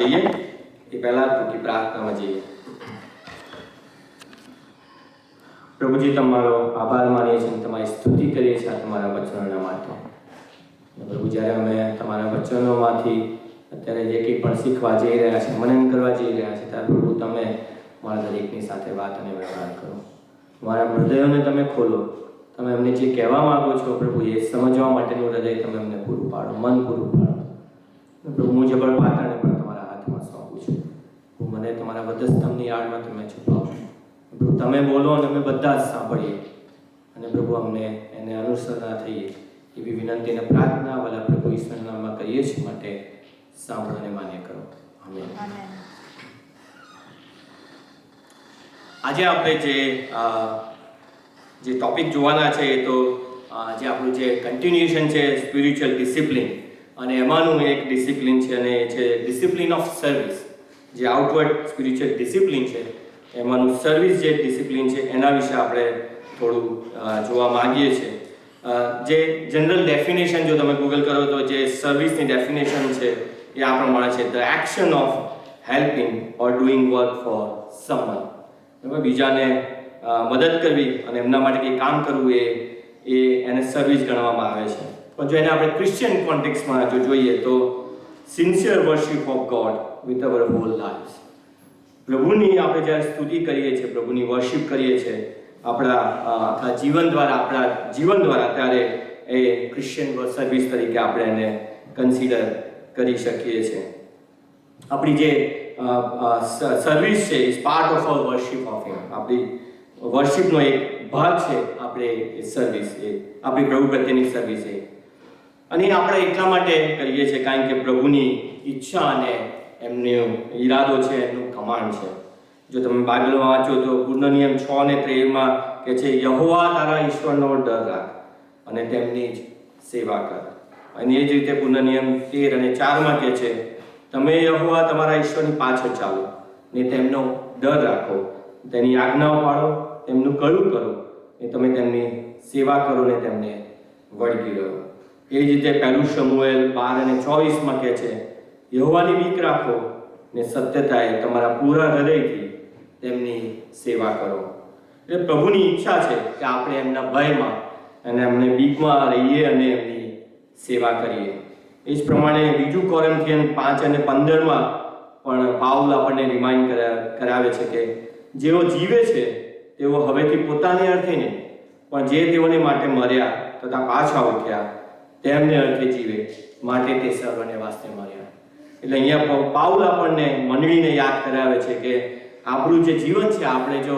જઈએ એ પહેલા ટૂંકી પ્રાર્થનામાં જઈએ. પ્રભુજી, તમારો આભાર માનીએ છીએ અને તમારી સ્તુતિ કરીએ છીએ તમારા વચનોના માટે. પ્રભુ, જ્યારે અમે તમારા વચનોમાંથી અત્યારે જે કંઈ પણ શીખવા જઈ રહ્યા છે, મનન કરવા જઈ રહ્યા છે, ત્યારે પ્રભુ તમે મારા દરેકની સાથે વાત અને વ્યવહાર કરો. મારા હૃદયોને તમે ખોલો. તમે અમને જે કહેવા માંગો છો પ્રભુ, એ સમજવા માટેનું હૃદય તમે અમને પૂરું પાડો, મન પૂરું પાડો. પ્રભુ, હું જબર પાત્રને પણ તમારા હાથમાં સોંપું છું. મને તમારા વધસ્તંભની આડમાં તમે છુપાવો. પ્રભુ, તમે બોલો અને અમે બધા જ સાંભળીએ અને પ્રભુ અમને એને અનુસરતા થઈએ એવી વિનંતી અને પ્રાર્થના વાલા પ્રભુ ઈશ્વરના નામમાં કરીએ છીએ. માટે સાંભળો અને માન્ય કરો. આમેન. આજે આપણે જે ટોપિક જોવાના છે એ તો જે આપણું જે કન્ટિન્યુએશન છે સ્પિરિચ્યુઅલ ડિસિપ્લિન, અને એમાંનું એક ડિસિપ્લિન છે અને એ છે ડિસિપ્લિન ઓફ સર્વિસ. જે આઉટવર્ડ સ્પિરિચ્યુઅલ ડિસિપ્લિન છે એમાંનું સર્વિસ જે ડિસિપ્લિન છે એના વિશે આપણે થોડું જોવા માંગીએ છીએ. જે જનરલ ડેફિનેશન જો તમે ગૂગલ કરો તો જે સર્વિસની ડેફિનેશન છે એ આ પ્રમાણે છે: the action of helping or doing work four someone. બરાબર, બીજાને મદદ કરવી અને એમના માટે કંઈ કામ કરવું એને સર્વિસ ગણવામાં આવે છે. પણ જો એને આપણે ક્રિશ્ચિયન કોન્ટેક્સમાં જો જોઈએ તો sincere worship of God with our hall life. પ્રભુની આપણે જ્યારે સ્તુતિ કરીએ છીએ, પ્રભુની વર્શિપ કરીએ છીએ આપણા આખા જીવન દ્વારા, ત્યારે એ ક્રિશ્ચિયન સર્વિસ તરીકે આપણે એને કન્સિડર કરી શકીએ છીએ. આપણી જે સર્વિસ છે is part of our worship of him. આપણી વર્શિપનો એક ભાગ છે આપણે એ સર્વિસ, એ આપણી પ્રભુ પ્રત્યેની સર્વિસ એ. અને આપણે એટલા માટે કરીએ છીએ કારણ કે પ્રભુની ઈચ્છા અને એમનો ઈરાદો છે, એમનું કમાન્ડ છે. જો તમે બાઇબલમાં વાંચો તો પૂર્ણ નિયમ 6 અને 13 કે છે, યહોવા તારા ઈશ્વરનો ડર રાખ અને તેમની જ સેવા કર. અને એ જ રીતે પૂર્ણ નિયમ 13 અને 4 કે છે, તમે યહોવા તમારા ઈશ્વરની પાછળ ચાલો ને તેમનો ડર રાખો, તેની આજ્ઞાઓ પાળો, તેમનું કયું કરો ને તમે તેમની સેવા કરો ને તેમને વળગી રહો. એ જ રીતે 1 શમુએલ 12 અને 24 કે છે, યહોવાની બીક રાખો ને સત્યતાએ તમારા પૂરા હૃદયથી તેમની સેવા કરો. એટલે પ્રભુની ઈચ્છા છે કે આપણે એમના ભયમાં અને એમને બીકમાં રહીએ અને એમની સેવા કરીએ. એ જ પ્રમાણે 2 કોરિન્થિયન 5 અને 15 પણ પાઉલ આપણને રિમાઇન્ડ કરાવે છે કે જેઓ જીવે છે તેઓ હવેથી પોતાને અર્થે નહીં, પણ જે તેઓને માટે મર્યા તથા પાછા ઉઠ્યા તેમને અર્થે જીવે, માટે તે સર્વને વાસ્તે મર્યા. એટલે અહીંયા પાઉલ આપણને મંડળીને યાદ કરાવે છે કે આપણું જે જીવન છે, આપણે જો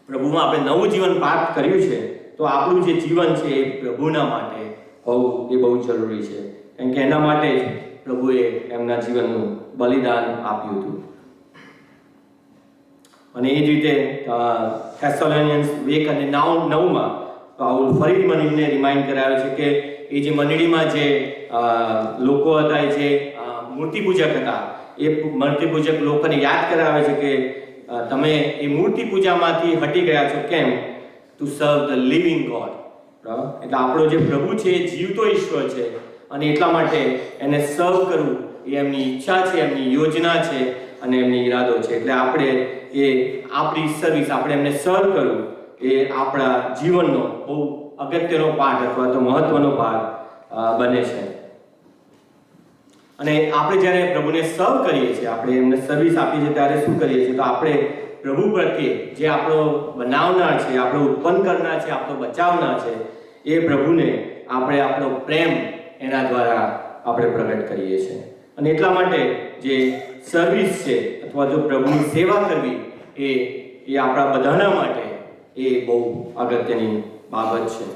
પ્રભુમાં આપણે નવું જીવન પ્રાપ્ત કર્યું છે તો આપણું જે જીવન છે એ પ્રભુના માટે બહુ જરૂરી છે. કારણ કે એના માટે જ પ્રભુએ એમના જીવનનું બલિદાન આપ્યું હતું. અને એ જ રીતે થેસલોનિયન્સ 1 અને 9 પાઉલ ફરી મંડળીને રિમાઇન્ડ કરાવે છે કે એ જે મંડળીમાં જે લોકો હતા, જે મૂર્તિ પૂજક હતા, એ મૂર્તિ પૂજક લોકોને યાદ કરાવે છે કે તમે એ મૂર્તિ પૂજામાંથી હટી ગયા છો. કેમ? ટુ સર્વ ધ લિવિંગ ગોડ. એટલે આપણો જે પ્રભુ છે એ જીવતો ઈશ્વર છે અને એટલા માટે એને સર્વ કરવું એ એમની ઈચ્છા છે, એમની યોજના છે અને એમની ઈરાદો છે. એટલે આપણે આપણી સર્વિસ, આપણે એમને સર્વ કરવું એ આપણા જીવનનો બહુ અગત્યનો પાઠ અથવા તો મહત્વનો ભાગ બને છે. અને આપણે જ્યારે પ્રભુને સર્વ કરીએ છીએ, આપણે એમને સર્વિસ આપીએ છીએ, ત્યારે શું કરીએ છીએ? તો આપણે પ્રભુ પ્રત્યે જે આપણો બનાવનાર છે, આપણો ઉત્પન્ન કરનાર છે, આપણો બચાવનાર છે, એ પ્રભુને આપણે આપણો પ્રેમ એના દ્વારા આપણે પ્રગટ કરીએ છીએ. અને એટલા માટે જે સર્વિસ છે અથવા જો પ્રભુની સેવા કરવી એ આપણા બધાના માટે એ બહુ અગત્યની બાબત છે.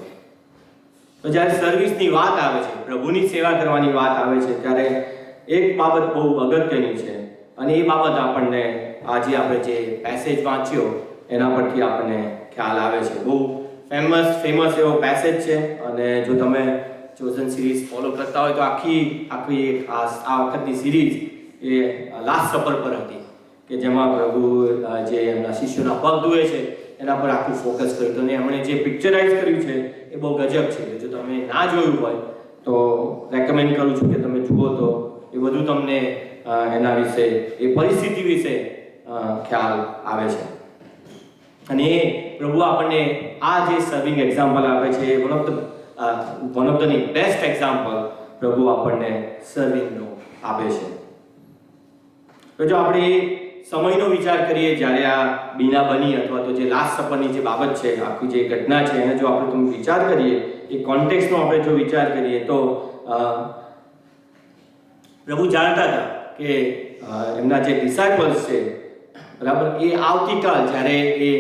તો જ્યારે સર્વિસની વાત આવે છે, પ્રભુની સેવા કરવાની વાત આવે છે, ત્યારે એક બાબત બહુ અગત્યની છે અને એ બાબત આપણને આજે આપણે જે પેસેજ વાંચ્યો એના પરથી આપણને ખ્યાલ આવે છે. બહુ ફેમસ એવો પેસેજ છે અને જો તમે ચોઝન સિરીઝ ફોલો કરતા હોય તો આખી આ વખતની સિરીઝ એ લાસ્ટ સપર પર હતી કે જેમાં પ્રભુ જે એમના શિષ્યોના પગ ધુએ છે એના પર આખું ફોકસ કર્યું હતું. અને એમણે જે પિક્ચરાઇઝ કર્યું છે એ બહુ ગજબ છે. જો તમે ના જોયું હોય તો રેકમેન્ડ કરું છું કે તમે જુઓ તો એ બધું તમને એના વિશે, એ પરિસ્થિતિ વિશે ખ્યાલ આવે છે. અને એ પ્રભુ આપણને આ જે સર્વિંગ એક્ઝામ્પલ આપે છે એ one of the best example પ્રભુ આપણને સર્વિંગનો આપે છે. તો જો આપણે સમયનો વિચાર કરીએ જ્યારે આ બીના બની અથવા તો જે લાસ્ટ સપરની જે બાબત છે, આખી જે ઘટના છે એને જો આપણે તમે વિચાર કરીએ, એ કોન્ટેક્સ્ટનો આપણે જો વિચાર કરીએ તો પ્રભુ જાણતા હતા કે એમના જે ડિસાઇપલ્સ છે, બરાબર, એ આવતીકાલ જ્યારે એ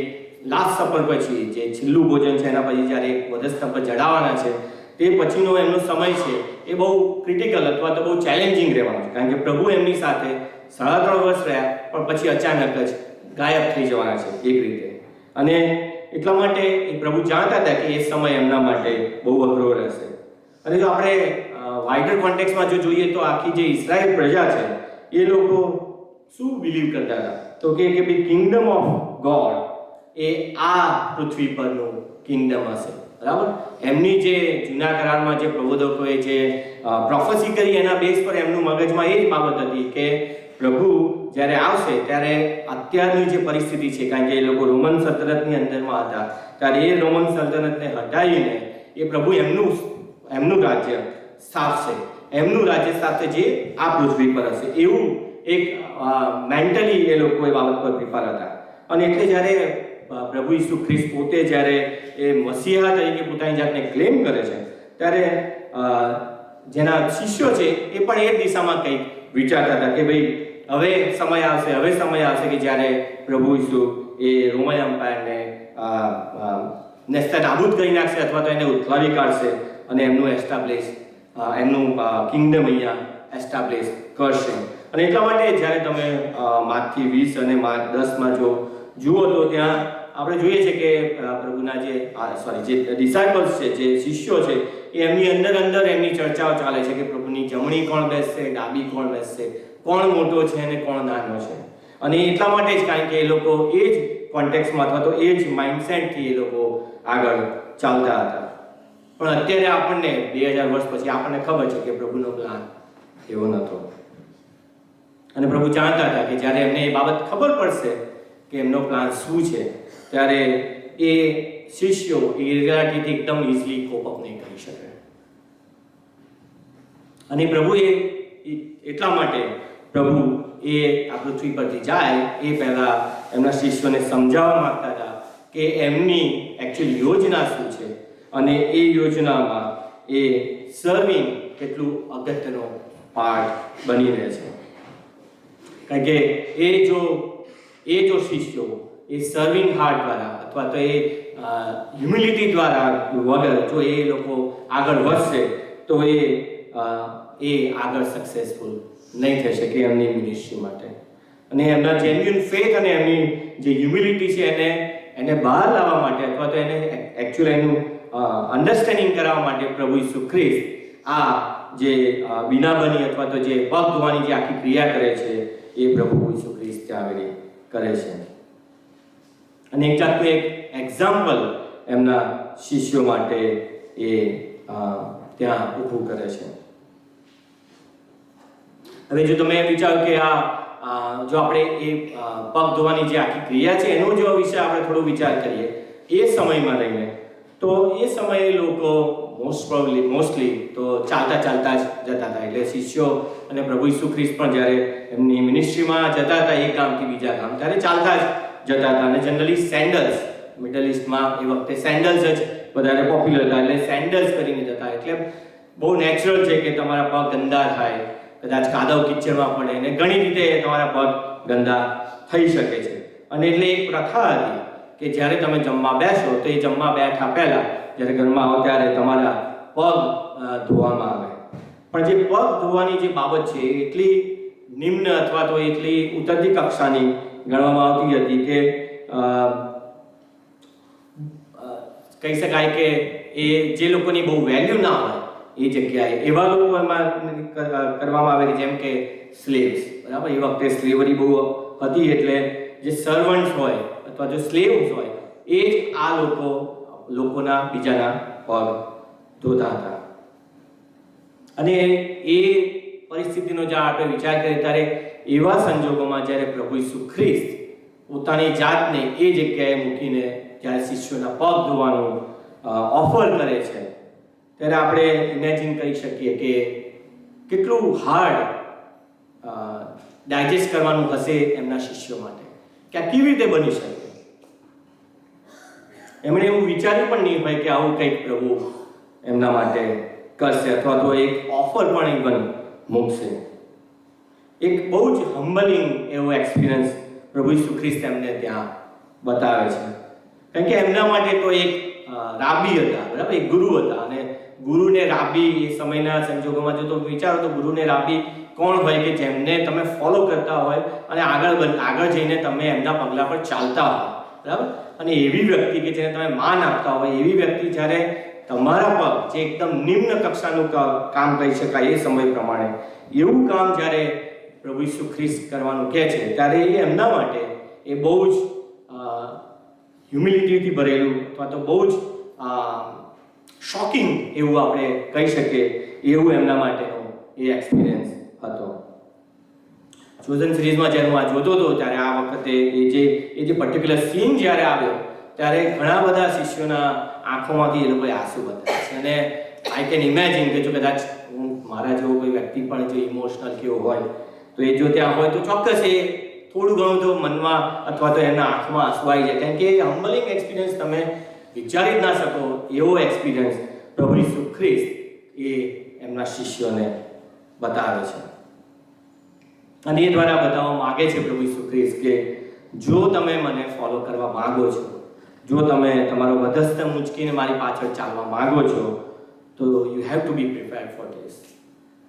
લાસ્ટ સપર પછી જે છેલ્લું ભોજન છે એના પછી જ્યારે વધસ્તંભ પર ચડાવવાના છે, તે પછીનો એમનો સમય છે એ બહુ ક્રિટિકલ અથવા તો બહુ ચેલેન્જિંગ રહેવાનો છે. કારણ કે પ્રભુ એમની સાથે 3.5 વર્ષ રહ્યા, પણ પછી અચાનક જ ગાયબ થઈ જવાના છે એક રીતે. અને એટલા માટે એ પ્રભુ જાણતા હતા કે એ સમય એમના માટે બહુ અઘરો રહેશે. અને જો આપણે વાઇડર કોન્ટેક્સ્ટમાં જો જોઈએ તો આખી જે ઇઝરાયલ પ્રજા છે એ લોકો શું બિલીવ કરતા હતા? તો કે ભાઈ કિંગડમ ઓફ ગોડ એ આ પૃથ્વી પરનું કિંગડમ હશે, બરાબર. એમની જે જૂના કરારમાં જે પ્રબોધકોએ જે પ્રોફેસી કરી એના બેઝ પર એમનું મગજમાં એ જ બાબત હતી કે પ્રભુ જ્યારે આવશે ત્યારે અત્યારની જે પરિસ્થિતિ છે, કારણ કે એ લોકો રોમન સલ્તનતની અંદરમાં હતા, ત્યારે એ રોમન સલ્તનતને હટાવીને એ પ્રભુ એમનું રાજ્ય સ્થાપશે, એમનું રાજ્ય સ્થાપશે જે આ પૃથ્વી પર હશે. એવું એક મેન્ટલી એ લોકો એ બાબત પર પ્રિપેર હતા. અને એટલે જ્યારે પ્રભુ ઈસુ ખ્રિસ્ત પોતે જ્યારે એ મસીહા તરીકે પોતાની જાતને ક્લેમ કરે છે, ત્યારે જેના શિષ્યો છે એ પણ એ દિશામાં કંઈક વિચારતા હતા કે ભાઈ હવે સમય આવશે કે જ્યારે પ્રભુ ઈસુ એ રોમન એમ્પાયરને નેસ્તનાબૂદ કરી નાખશે અથવા તો એને ઉથલાવી કાઢશે અને એમનું કિંગડમ અહીંયા એસ્ટાબ્લિશ કરશે. અને એટલા માટે જ્યારે તમે માર્કથી 20 અને માર્ક 10માં જો જુઓ તો ત્યાં આપણે જોઈએ છે કે પ્રભુના જે ડિસાઇપલ્સ છે, જે શિષ્યો છે, એ એમની અંદર એમની ચર્ચાઓ ચાલે છે કે પ્રભુની જમણી કોણ બેસશે, ડાબી કોણ બેસશે, કોણ મોટો છે અને કોણ નાનો છે. અને એટલા માટે જ, કારણ કે એ લોકો એ જ કોન્ટેક્સ્ટમાં અથવા તો એ જ માઇન્ડસેટથી એ લોકો આગળ ચાલતા હતા. પણ અત્યારે આપણને 2000 વર્ષ પછી આપણને ખબર છે કે પ્રભુનો પ્લાન એવો નહોતો. અને પ્રભુ જાણતા હતા કે જ્યારે એમને એ બાબત ખબર પડશે કે એમનો પ્લાન શું છે, ત્યારે એ શિષ્યો એ રિયાલિટીથી એકદમ ઇઝીલી કોપ અપ નહીં કરી શકે. અને પ્રભુએ એટલા માટે પ્રભુ એ આ પૃથ્વી પરથી જાય એ પહેલા એમના શિષ્યોને સમજાવવા માંગતા હતા કે એમની એકચ્યુઅલ યોજના શું છે અને એ યોજનામાં એ સર્વિંગ કેટલું અગત્યનો પાર્ટ બની રહે છે. કારણ કે એ જો શિષ્યો એ સર્વિંગ હાર્ટ દ્વારા અથવા તો એ હ્યુમિલિટી દ્વારા વગર જો એ લોકો આગળ વધશે તો એ આગળ સક્સેસફુલ નહીં થઈ શકે એમની મિનિસ્ટ્રી માટે. અને એમના જેન્યુઅન ફેથ અને એમની જે હ્યુમિલિટી છે એને બહાર લાવવા માટે અથવા તો એને એકચ્યુઅલી એનું અન્ડરસ્ટેન્ડિંગ કરાવવા માટે પ્રભુ ઈસુ ખ્રિસ્ત આ જે બીના બની અથવા તો જે પગ ધોવાની જે આખી ક્રિયા કરે છે એ પ્રભુ ઈસુ ખ્રિસ્ત ત્યાં આગળ કરે છે. અને એક જાતનું એક એક્ઝામ્પલ એમના શિષ્યો માટે એ ત્યાં ઊભું કરે છે. હવે જો તમે વિચારો કે જો આપણે એ પગ ધોવાની જે આખી ક્રિયા છે એનો જો વિશે આપણે થોડો વિચાર કરીએ એ સમયમાં રહીને, તો એ સમયે લોકો મોસ્ટલી તો ચાલતા જ જતા હતા. એટલે શિષ્યો અને પ્રભુ ઈસુ ખ્રિસ્ત પણ જ્યારે એમની મિનિસ્ટ્રીમાં જતા હતા એક ગામથી બીજા ગામ, ત્યારે ચાલતા જ જતા હતા. અને જનરલી સેન્ડલ્સ, મિડલ ઈસ્ટમાં એ વખતે સેન્ડલ્સ જ વધારે પોપ્યુલર હતા, એટલે સેન્ડલ્સ કરીને જતા. એટલે બહુ નેચરલ છે કે તમારા પગ ગંદા થાય, કદાચ કાદવ કિચડમાં પડે અને ઘણી રીતે તમારા પગ ગંદા થઈ શકે છે. અને એટલે એક પ્રથા હતી કે જ્યારે તમે જમવા બેસો તો એ જમવા બેઠા પહેલા જ્યારે ઘરમાં આવો ત્યારે તમારા પગ ધોવામાં આવે. પણ જે પગ ધોવાની જે બાબત છે એ એટલી નિમ્ન અથવા તો એટલી ઉતરતી કક્ષાની ગણવામાં આવતી હતી કે કહી શકાય કે એ જે લોકોની બહુ વેલ્યુ ના હોય એ જગ્યાએ એવા લોકો એમાં કરવામાં આવે કે જેમ કે સ્લેવ્સ, બરાબર. એ વખતે સ્લેવરી બહુ હતી, એટલે જે સર્વન્ટ્સ હોય અથવા જો સ્લેવ્સ હોય એ જ આ લોકોના બીજાના પગ ધોતા હતા. અને એ પરિસ્થિતિનો જ્યારે આપણે વિચાર કરીએ ત્યારે એવા સંજોગોમાં જ્યારે પ્રભુ ઈસુ ખ્રિસ્ત પોતાની જાતને એ જગ્યાએ મૂકીને જ્યારે શિષ્યોના પગ ધોવાનું ઓફર કરે છે, ત્યારે આપણે ઇમેજિન કરી શકીએ કે કેટલું હાર્ડ ડાયજેસ્ટ કરવાનું હશે એમના શિષ્યો માટે, કે આ કેવી રીતે બની શકે. એમણે એવું વિચાર્યું પણ નહીં હોય કે આવું કંઈક પ્રભુ એમના માટે કરશે અથવા તો એક ઓફર પણ ઇવન મૂકશે. એક બહુ જ હમ્બલિંગ એવો એક્સપિરિયન્સ પ્રભુ ઈસુ ખ્રિસ્ત એમને ત્યાં બતાવે છે. કારણ કે એમના માટે તો એક રાબી હતા, બરાબર, એક ગુરુ હતા. અને ગુરુને રાબી એ સમયના સંજોગોમાં જો તો વિચારો તો ગુરુને રાબી કોણ હોય કે જેમને તમે ફોલો કરતા હોય અને આગળ જઈને તમે એમના પગલા પર ચાલતા હોય, બરાબર. અને એવી વ્યક્તિ કે જેને તમે માન આપતા હોય, એવી વ્યક્તિ જ્યારે તમારા પર જે એકદમ નિમ્ન કક્ષાનું કામ કહી શકાય એ સમય પ્રમાણે એવું કામ જ્યારે પ્રભુ ઈસુ ખ્રિસ્ત કરવાનું કહે છે, ત્યારે એ એમના માટે એ બહુ જ હ્યુમિલિટીથી ભરેલું અથવા તો બહુ જ શોકિંગ એવું આપણે કહી શકીએ એવું એમના માટેનો એ એક્સપિરિયન્સ હતો. ચોઝન સિરીઝમાં જ્યારે હું આ જોતો હતો ત્યારે આ વખતે એ જે પર્ટિક્યુલર સીન જ્યારે આવ્યો ત્યારે ઘણા બધા શિષ્યોના આંખોમાંથી એ લોકોએ આંસુ બતાવ્યા છે. અને આઈ કેન ઇમેજિન કે જો કદાચ મારા જેવો કોઈ વ્યક્તિ પણ જો ઇમોશનલ કેવો હોય તો એ જો ત્યાં હોય તો ચોક્કસ એ થોડું ઘણું તો મનમાં અથવા તો એના આંખમાં આંસુ આવી જાય. કારણ કે એ હમ્બલિંગ એક્સપિરિયન્સ તમે વિચારી જ ના શકો એવો એક્સપિરિયન્સ પ્રભુ ઈસુ ખ્રિસ્ત એ એમના શિષ્યોને બતાવે છે. અને એ દ્વારા બતાવવા માગે છે પ્રભુ ઈસુ ખ્રિસ્ત કે જો તમે મને ફોલો કરવા માંગો છો, જો તમે તમારો વધસ્ત મૂંચકીને મારી પાછળ ચાલવા માંગો છો, તો you have to be prepared for this.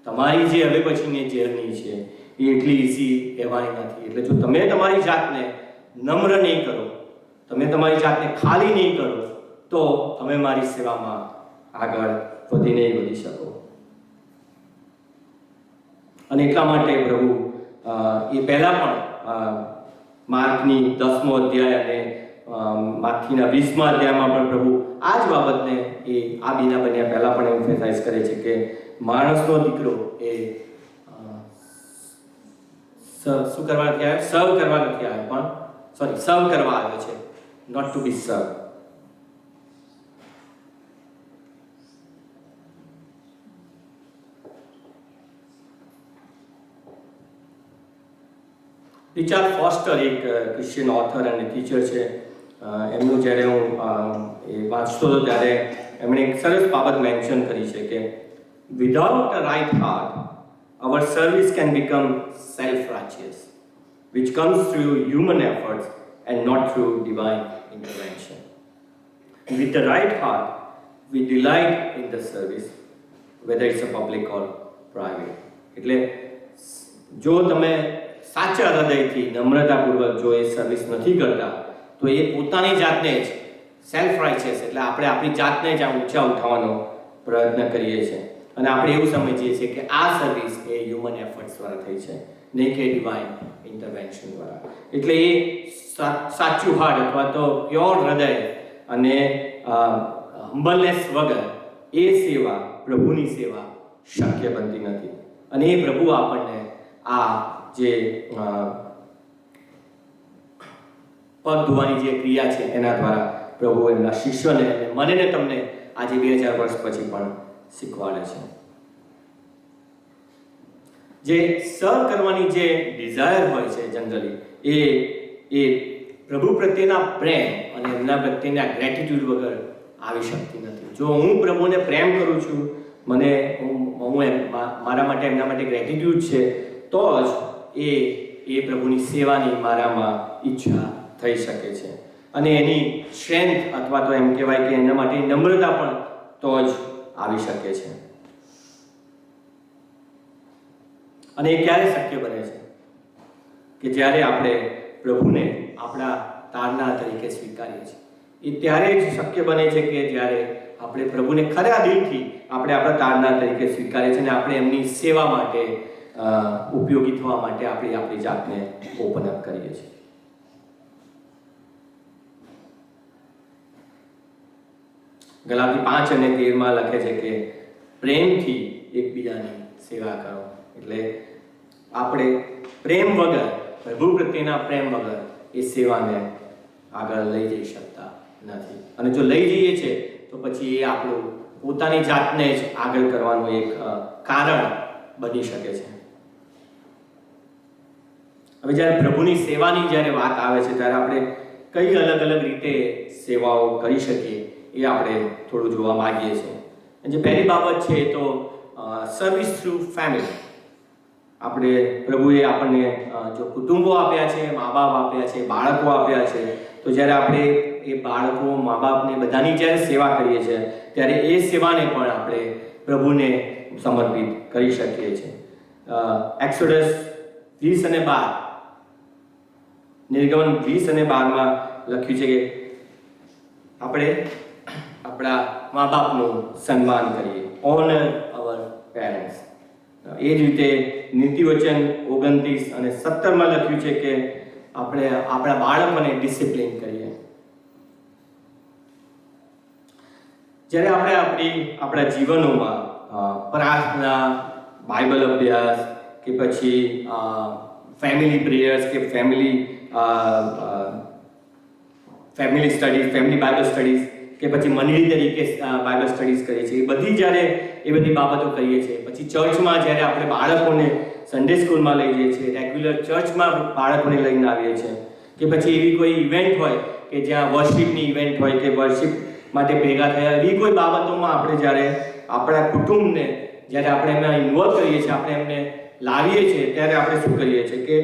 તમારી જે હવે પછીની જર્ની છે એ એટલી ઇઝી કહેવાની નથી. એટલે જો તમે તમારી જાતને નમ્ર નહીં કરો, તમે તમારી જાતને ખાલી નહીં કરો, તો તમે મારી સેવામાં આગળ વધી નહીં વધી શકો. અને એટલા માટે પ્રભુ એ પહેલાં પણ માર્કની 10મો અધ્યાય અને માર્કીના 20મા અધ્યાયમાં પણ પ્રભુ આ જ બાબતને એ આ બીના બન્યા પહેલાં પણ એમ્ફેસાઇઝ કરે છે કે માણસનો દીકરો એ શું કરવા નથી આવ્યો? સર્વ કરવા નથી આવ્યો, પણ સર્વ કરવા આવ્યો છે, નોટ ટુ બી સર્વ. રિચાર્ડ ફોસ્ટર એક ક્રિશ્ચિયન ઓથર અને ટીચર છે. એમનું જ્યારે હું એ વાંચતો હતો ત્યારે એમણે એક સરસ બાબત મેન્શન કરી છે કે without a right heart our service can become self-righteous, which comes through human efforts and not through divine intervention. With the right heart, we delight in the service, whether it's a public or private. એટલે જો તમે સાચા હૃદયથી નમ્રતાપૂર્વક જો એ service નથી કરતા તો એ પોતાની જાતને જ સેલ્ફ રાઇચિયસ એટલે આપણે આપણી જાતને જ ઊંચા ઉઠાવવાનો પ્રયત્ન કરીએ છીએ. અને આપણે એવું સમજીએ છીએ કે આ સર્વિસ એ હ્યુમન એફર્ટ્સ દ્વારા થઈ છે, નહીં કે ડિવાઇન ઇન્ટરવેન્શન દ્વારા. એટલે એ સાચું હાર્ટ અથવા તો પ્યોર હૃદય અને હમ્બલનેસ વગર એ સેવા, પ્રભુની સેવા શક્ય બનતી નથી. અને એ પ્રભુ આપણને આ જે પગ ધોવાની જે ક્રિયા છે એના દ્વારા પ્રભુ એમના શિષ્યોને મને ને તમને આજે 2000 વર્ષ પછી પણ શીખવાડે છે. જે સર્વ કરવાની જે ડિઝાયર હોય છે જનરલી એ પ્રભુ પ્રત્યેના પ્રેમ અને એમના પ્રત્યેના ગ્રેટિટ્યુડ વગર આવી શકતી નથી. જો હું પ્રભુને પ્રેમ કરું છું, મને મારા માટે એમના માટે ગ્રેટિટ્યુડ છે, તો જ એ પ્રભુની સેવાની મારામાં ઈચ્છા થઈ શકે છે. અને એની સ્ટ્રેન્થ અથવા તો એમ કહેવાય કે એના માટે નમ્રતા પણ તો જ આવી શકે છે. અને એ ક્યારે શક્ય બને છે? કે જ્યારે આપણે પ્રભુને આપણા તારનાર તરીકે સ્વીકારીએ છીએ. એ ત્યારે જ શક્ય બને છે કે જ્યારે આપણે પ્રભુને ખરા દિલથી આપણે આપણા તારનાર તરીકે સ્વીકારીએ છીએ અને આપણે એમની સેવા માટે ઉપયોગી થવા માટે આપણી જાતને ઓપન અપ કરીએ છીએ. ગલાતી 5 અને 13 લખે છે કે પ્રેમથી એકબીજાની સેવા કરો, એટલે આપણે પ્રેમ વગર, પ્રભુ પ્રત્યેના પ્રેમ વગર એ સેવાને આગળ લઈ જઈ શકતા નથી. અને જો લઈ જઈએ છીએ તો પછી એ આપણું પોતાની જાતને જ આગળ કરવાનું એક કારણ બની શકે છે. હવે જ્યારે પ્રભુની સેવાની જ્યારે વાત આવે છે ત્યારે આપણે કઈ અલગ અલગ રીતે સેવાઓ કરી શકીએ એ આપણે થોડું જોવા માંગીએ છીએ. જે પહેલી બાબત છે તો સર્વિસ થ્રુ ફેમિલી. આપણે પ્રભુએ આપણને જો કુટુંબો આપ્યા છે, મા બાપ આપ્યા છે, બાળકો આપ્યા છે, તો જ્યારે આપણે એ બાળકો, મા બાપને બધાની જ્યારે સેવા કરીએ છીએ ત્યારે એ સેવાને પણ આપણે પ્રભુને સમર્પિત કરી શકીએ છીએ. એક્સોડસ 20 અને 12, નિર્ગમન 20 અને 12 લખ્યું છે કે આપણે આપણા મા બાપનું સન્માન કરીએ, ઓનર અવર પેરેન્ટ્સ. એ જ રીતે નીતિવચન 29 અને 17 લખ્યું છે કે આપણે આપણા બાળકોને ડિસિપ્લિન કરીએ. જ્યારે આપણે આપણા જીવનોમાં પ્રાર્થના, બાઇબલ અભ્યાસ કે પછી ફેમિલી પ્રેયર્સ કે family studies, family Bible studies કે પછી મંડળી તરીકે બાઇબલ સ્ટડીઝ કરીએ છીએ, જ્યારે એ બધી બાબતો કરીએ છીએ, પછી ચર્ચમાં જ્યારે આપણે બાળકોને સન્ડે સ્કૂલમાં લઈ જઈએ છીએ, રેગ્યુલર ચર્ચમાં બાળકોને લઈને આવીએ છીએ, કે પછી એવી કોઈ ઇવેન્ટ હોય કે જ્યાં વર્શિપની ઇવેન્ટ હોય કે વર્શિપ માટે ભેગા થયા, એવી કોઈ બાબતોમાં આપણે જ્યારે આપણા કુટુંબને જ્યારે આપણે એમાં ઇન્વોલ્વ કરીએ છીએ, આપણે એમને લાવીએ છીએ, ત્યારે આપણે શું કરીએ છીએ કે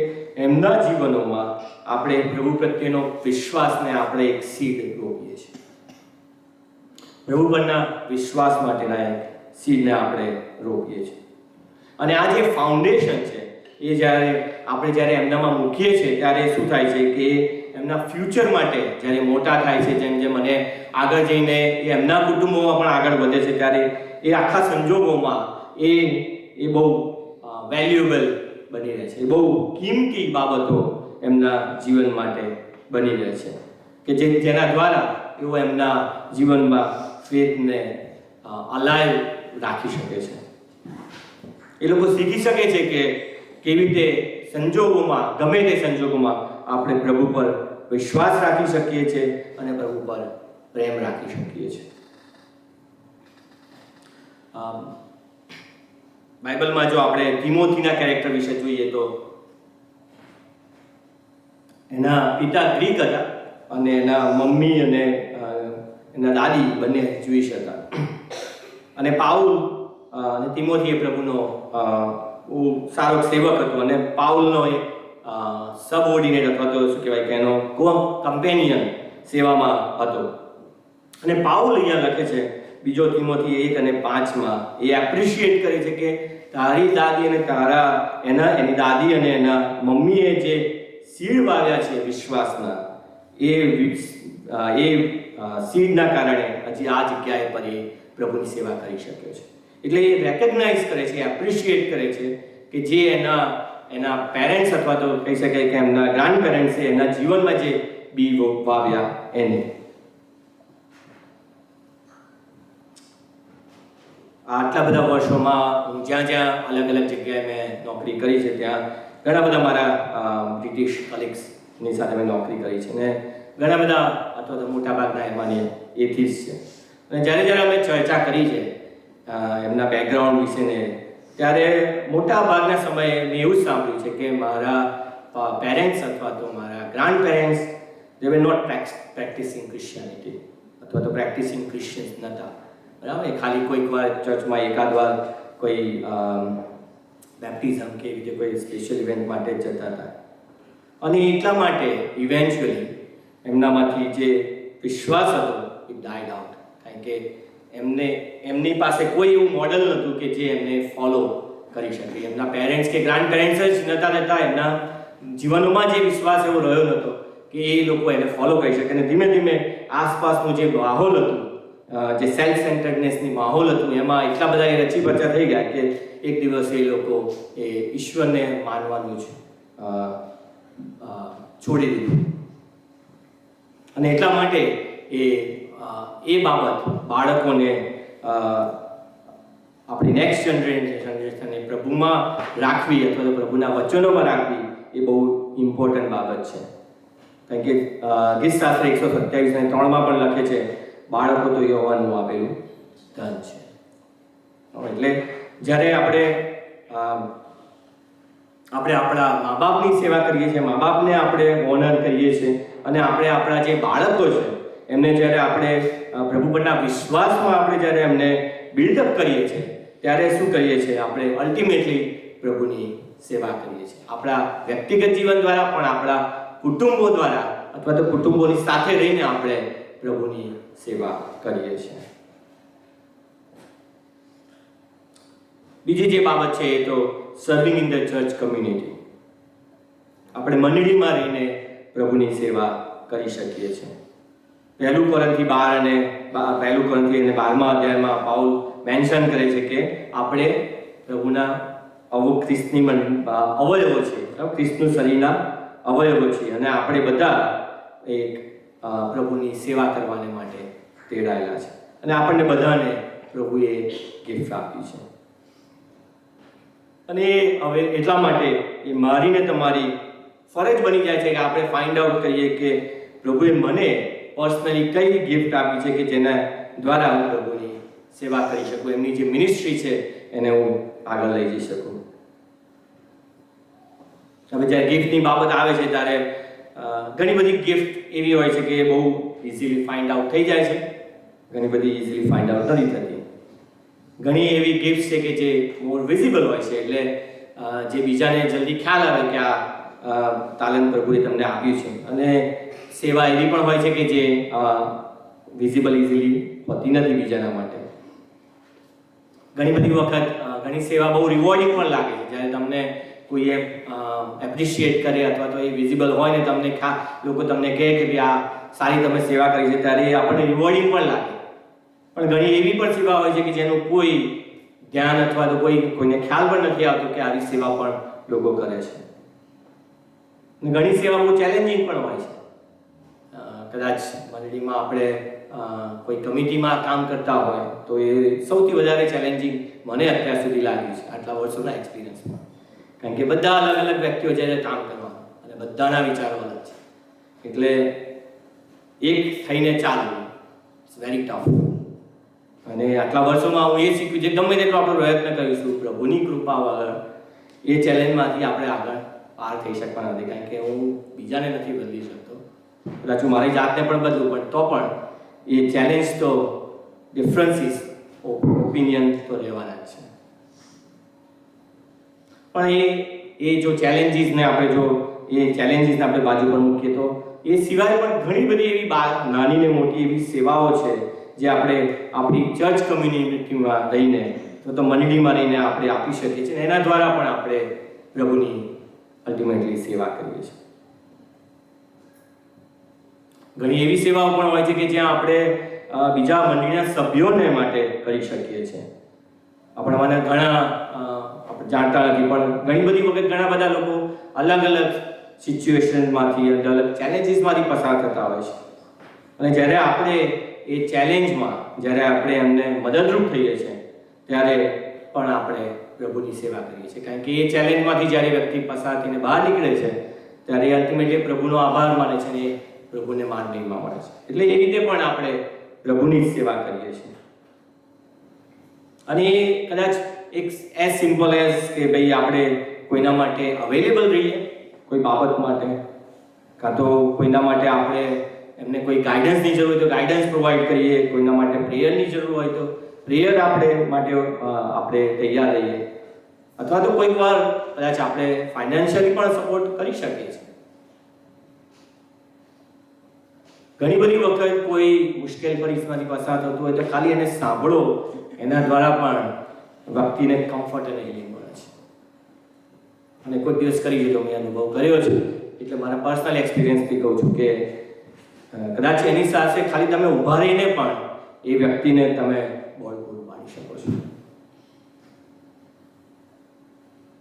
એમના જીવનોમાં આપણે પ્રભુ પ્રત્યેનો વિશ્વાસને આપણે એક સીડ રોપીએ છીએ. પ્રભુ પરના વિશ્વાસ માટેના એક સીડને આપણે રોપીએ છીએ. અને આ જે ફાઉન્ડેશન છે એ જ્યારે એમનામાં મૂકીએ છીએ ત્યારે શું થાય છે કે એમના ફ્યુચર માટે જ્યારે મોટા થાય છે, જેમ જેમ અને આગળ જઈને એ એમના કુટુંબોમાં પણ આગળ વધે છે, ત્યારે એ આખા સંજોગોમાં એ બહુ વેલ્યુએબલ બની રહે છે. એ બહુ કિંમતી બાબતો એમના જીવન માટે બની રહે છે કે જેના દ્વારા એઓ એમના જીવનમાં ફેથને અલાઈવ રાખી શકે છે. એ લોકો શીખી શકે છે કે કેવી રીતે સંજોગોમાં, ગમે તે સંજોગોમાં આપણે પ્રભુ પર વિશ્વાસ રાખી શકીએ છીએ અને પ્રભુ પર પ્રેમ રાખી શકીએ છીએ. બાઇબલમાં જો આપણે તિમોથીના કેરેક્ટર વિશે જોઈએ તો એના પિતા ગ્રીક હતા અને એના મમ્મી અને એના દાદી બંને જ્યુઇશ હતા. અને પાઉલ અને તિમોથી એ પ્રભુનો સારો સેવક હતો અને પાઉલનો એક સબઓર્ડિનેટ અથવા તો શું કહેવાય કે એનો કમ્પેનિયન સેવામાં હતો. અને પાઉલ અહીંયા લખે છે બીજો તિમોથી 1 અને 5 એ એપ્રિશિએટ કરે છે કે તારી દાદી અને એની દાદી અને એના મમ્મીએ જે સીડ વાવ્યા છે વિશ્વાસના, એ સીડના કારણે હજી આ જગ્યાએ પર એ પ્રભુની સેવા કરી શક્યો છે. એટલે એ રેકગ્નાઇઝ કરે છે, એપ્રિશિએટ કરે છે કે જે એના પેરેન્ટ્સ અથવા તો કહી શકાય કે એમના ગ્રાન્ડ પેરેન્ટ્સે એના જીવનમાં જે બી વાવ્યા એને. આટલા બધા વર્ષોમાં હું જ્યાં અલગ અલગ જગ્યાએ મેં નોકરી કરી છે ત્યાં ઘણા બધા મારા બ્રિટિશ કલીગ્સની સાથે મેં નોકરી કરી છે અને ઘણા બધા અથવા તો મોટાભાગના એમાંની એથિસ્ટ છે. અને જ્યારે અમે ચર્ચા કરી છે એમના બેકગ્રાઉન્ડ વિશેને, ત્યારે મોટા ભાગના સમયે મેં એવું જ સાંભળ્યું છે કે મારા પેરેન્ટ્સ અથવા તો મારા grand parents they were not practising Christianity અથવા તો પ્રેક્ટિસિંગ ક્રિશ્ચિયન્સ નહોતા. બરાબર, ખાલી કોઈક વાર ચર્ચમાં એકાદ વાર કોઈ બેપ્ટિઝમ કે એવી રીતે કોઈ સ્પેશિયલ ઇવેન્ટ માટે જ જતા હતા. અને એટલા માટે ઇવેન્ચ્યુઅલી એમનામાંથી જે વિશ્વાસ હતો એ ડાઈડ આઉટ, કારણ કે એમની પાસે કોઈ એવું મોડલ નહોતું કે જે એમને ફોલો કરી શકે. એમના પેરેન્ટ્સ કે ગ્રાન્ડ પેરેન્ટ્સ જ નહોતા, એમના જીવનોમાં જે વિશ્વાસ એવો રહ્યો નહોતો કે એ લોકો એને ફોલો કરી શકે. અને ધીમે ધીમે આસપાસનું જે માહોલ હતું, જે સેલ્ફ સેન્ટર્ડનેસની માહોલ હતું, એમાં એટલા બધા એ રચી પચા થઈ ગયા કે એક દિવસ એ લોકો એ ઈશ્વરને માનવાનું જ છોડી દીધું. અને એટલા માટે એ બાબત બાળકોને આપણી નેક્સ્ટ જનરેશનને પ્રભુમાં રાખવી અથવા તો પ્રભુના વચનોમાં રાખવી એ બહુ ઇમ્પોર્ટન્ટ બાબત છે. કારણ કે ગીતશાસ્ત્ર 127:3 પણ લખે છે, બાળકો તો યહોવાનું આપેલું ધન છે. એટલે જ્યારે આપણે આપણા મા બાપની સેવા કરીએ છીએ, મા બાપને આપણે ઓનર કરીએ છીએ, અને આપણે આપણા જે બાળકો છે એમને જ્યારે આપણે પ્રભુ પરના વિશ્વાસમાં આપણે જ્યારે એમને બિલ્ડઅપ કરીએ છીએ, ત્યારે શું કરીએ છીએ? આપણે અલ્ટિમેટલી પ્રભુની સેવા કરીએ છીએ. આપણા વ્યક્તિગત જીવન દ્વારા પણ, આપણા કુટુંબો દ્વારા અથવા તો કુટુંબોની સાથે રહીને આપણે પ્રભુની સેવા કરીએ છીએ. બીજી જે બાબત છે એ તો serving in the church community. આપણે મંડળીમાં રહીને પ્રભુની સેવા કરી શકીએ છીએ. 1 કોરિન્થી 12 અધ્યાયમાં પાઉલ મેન્શન કરે છે કે આપણે પ્રભુના ખ્રિસ્તની અવયવો છે, ખ્રિસ્તનું શરીરના અવયવો છે, અને આપણે બધા એક પ્રભુની સેવા કરવાને માટે તેડાયેલા છે, અને આપણને બધાને પ્રભુએ ગિફ્ટ આપી છે. અને હવે એટલા માટે એ મારીને તમારી ફરજ બની જાય છે કે આપણે ફાઇન્ડ આઉટ કરીએ કે પ્રભુએ મને પર્સનલી કઈ ગિફ્ટ આપી છે કે જેના દ્વારા હું પ્રભુની સેવા કરી શકું, એમની જે મિનિસ્ટ્રી છે એને હું આગળ લઈ જઈ શકું. હવે જ્યારે ગિફ્ટની બાબત આવે છે ત્યારે ઘણી બધી ગિફ્ટ એવી હોય છે કે એ બહુ ઇઝીલી ફાઇન્ડ આઉટ થઈ જાય છે, ઘણી બધી ઇઝીલી ફાઇન્ડ આઉટ નથી થતી. ઘણી એવી ગિફ્ટ છે કે જે મોર વિઝિબલ હોય છે, એટલે જે બીજાને જલ્દી ખ્યાલ આવે કે આ તાલન્ટ પ્રભુએ તમને આપ્યું છે. અને સેવા એવી પણ હોય છે કે જે વિઝિબલ ઇઝીલી હોતી નથી બીજાના માટે. ઘણી બધી વખત ઘણી સેવા બહુ રિવોર્ડિંગ પણ લાગે છે. જ્યારે તમને કોઈ એપ્રિશિએટ કરે અથવા તો એ વિઝિબલ હોય ને તમને લોકો તમને કહે કે ભાઈ આ સારી તમે સેવા કરી છે, ત્યારે એ આપણને રિવોર્ડિંગ પણ લાગે. પણ ઘણી એવી પણ સેવા હોય છે કે જેનું કોઈ ધ્યાન અથવા તો કોઈને ખ્યાલ પણ નથી આવતો કે આવી સેવા પણ લોકો કરે છે. અને ઘણી સેવા બહુ ચેલેન્જિંગ પણ હોય છે. કદાચ મંડળીમાં આપણે કોઈ કમિટીમાં કામ કરતા હોય તો એ સૌથી વધારે ચેલેન્જિંગ મને અત્યાર સુધી લાગ્યું છે આટલા વર્ષોના એક્સપિરિયન્સમાં. કારણ કે બધા અલગ અલગ વ્યક્તિઓ જ્યારે કામ કરવાના અને બધાના વિચારો અલગ છે, એટલે એક થઈને ચાલવું ઇટ્સ વેરી ટફ. અને આટલા વર્ષોમાં હું એ શીખ્યું છે, ગમે તેટલો આપણે પ્રયત્ન કરીશું, પ્રભુની કૃપા વગર એ ચેલેન્જમાંથી આપણે આગળ પાર થઈ શકવાના નથી. કારણ કે હું બીજાને નથી બદલી શકતો, કદાચ હું મારી જાતને પણ બદલું, પણ તો પણ એ ચેલેન્જ તો ડિફરન્સીસ ઓપિનિયન તો રહેવાના જ છે. પણ એ જો ચેલેન્જીસને આપણે બાજુ પર મૂકીએ તો એ સિવાય પણ ઘણી બધી એવી નાની ને મોટી એવી સેવાઓ છે જે આપણે આપણી ચર્ચ કમ્યુનિટીમાં રહીને તો મંડળીમાં રહીને આપણે આપી શકીએ છીએ. એના દ્વારા પણ આપણે પ્રભુની અલ્ટિમેટલી સેવા કરીએ છીએ. ઘણી એવી સેવાઓ પણ હોય છે કે જ્યાં આપણે બીજા મંડળીના સભ્યોને માટે કરી શકીએ છીએ. આપણામાંના ઘણા જાણતા નથી, પણ ઘણી બધી વખત ઘણા બધા લોકો અલગ અલગ સિચ્યુએશનમાંથી, અલગ અલગ ચેલેન્જીસમાંથી પસાર થતા હોય છે. અને જ્યારે આપણે એ ચેલેન્જમાં જ્યારે આપણે એમને મદદરૂપ થઈએ છીએ ત્યારે પણ આપણે પ્રભુની સેવા કરીએ છીએ. કારણ કે એ ચેલેન્જમાંથી જ્યારે વ્યક્તિ પસાર થઈને બહાર નીકળે છે ત્યારે અલ્ટિમેટલી પ્રભુનો આભાર માને છે અને પ્રભુને માન મહિમા મળે છે. એટલે એ રીતે પણ આપણે પ્રભુની સેવા કરીએ છીએ. અને એ કદાચ એક એઝ સિમ્પલ એઝ કે ભાઈ આપણે કોઈના માટે અવેલેબલ રહીએ, કોઈ બાબત માટે, કાં તો કોઈના માટે આપણે એમને કોઈ ગાઈડન્સની જરૂર હોય તો ગાઈડન્સ પ્રોવાઈડ કરીએ, કોઈના માટે પ્રેયરની જરૂર હોય તો પ્રેયર આપણે તૈયાર રહીએ, અથવા તો કોઈક વાર કદાચ આપણે ફાઇનાન્શિયલી પણ સપોર્ટ કરી શકીએ છીએ. ઘણી બધી વખત કોઈ મુશ્કેલ પરિસ્થિતિમાંથી પસાર થતું હોય તો ખાલી એને સાંભળો, એના દ્વારા પણ વ્યક્તિને કમ્ફર્ટ અને હિલિંગ મળે છે. અને કોઈ દિવસ કરી છે તો મેં અનુભવ કર્યો છે, એટલે મારા પર્સનલ એક્સપિરિયન્સથી કહું છું કે કદાચ એની સાથે ખાલી તમે ઊભા રહીને પણ એ વ્યક્તિને તમે બળ પૂરું પાડી શકો છો.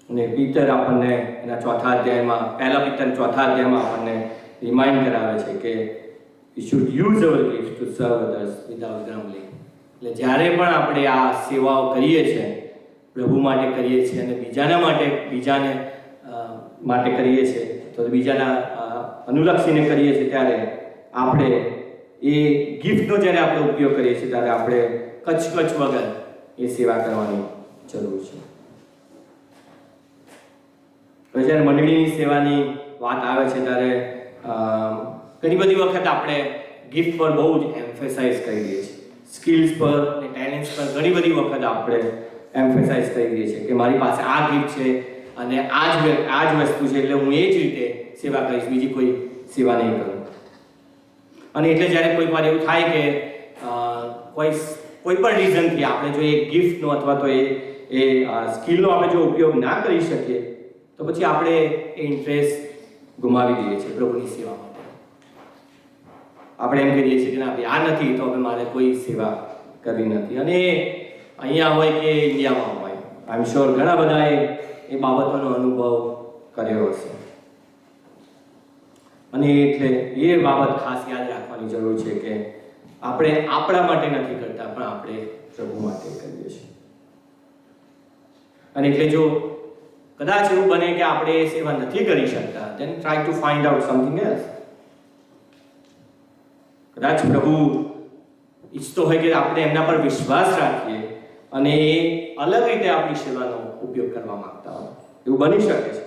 અને પીતર આપણને એના 4થા અધ્યાયમાં, પહેલા પીતર 4થા અધ્યાયમાં આપણને રિમાઇન્ડ કરાવે છે કે we should use our gifts to serve others without grumbling. એટલે જ્યારે પણ આપણે આ સેવાઓ કરીએ છીએ, પ્રભુ માટે કરીએ છીએ અને બીજાને માટે કરીએ છીએ, તો બીજાના અનુલક્ષીને કરીએ છીએ, ત્યારે આપણે એ ગિફ્ટનો જ્યારે આપણે ઉપયોગ કરીએ છીએ ત્યારે આપણે કચ્છ વગર એ સેવા કરવાની જરૂર છે. તો જ્યારે મંડળીની સેવાની વાત આવે છે ત્યારે ઘણી બધી વખત આપણે ગિફ્ટ પર બહુ જ એમ્ફેસાઇઝ કરી દઈએ છીએ, સ્કિલ્સ પર અને ટેલેન્ટ્સ પર ઘણી બધી વખત આપણે એમ્ફેસાઇઝ કરી દઈએ છીએ કે મારી પાસે આ ગિફ્ટ છે અને આ જ વસ્તુ છે એટલે હું એ જ રીતે સેવા કરીશ, બીજી કોઈ સેવા નહીં કરું. અને એટલે જ્યારે કોઈક વાર એવું થાય કે કોઈ પણ રીઝનથી આપણે જો એ ગિફ્ટનો અથવા તો એ સ્કિલનો આપણે જો ઉપયોગ ના કરી શકીએ તો પછી આપણે એ ઇન્ટરેસ્ટ ગુમાવી દઈએ છીએ પ્રભુની સેવા માટે. આપણે એમ કહીએ છીએ કે ના ભાઈ આ નથી તો હવે મારે કોઈ સેવા કરવી નથી. અને અહીંયા હોય કે ઇન્ડિયામાં હોય, આઈ એમ શ્યોર ઘણા બધાએ એ બાબતોનો અનુભવ કર્યો હશે. અને એટલે એ બાબત ખાસ યાદ રાખવાની જરૂર છે કે આપણે આપણા માટે નથી કરતા પણ આપણે પ્રભુ માટે કરીએ છીએ. અને એટલે જો કદાચ એવું બને કે આપણે એ સેવા નથી કરી શકતા, then try to find out something else. કદાચ પ્રભુ ઈચ્છતો હોય કે આપણે એમના પર વિશ્વાસ રાખીએ અને એ અલગ રીતે આપણી સેવાનો ઉપયોગ કરવા માંગતા હોય, એવું બની શકે છે.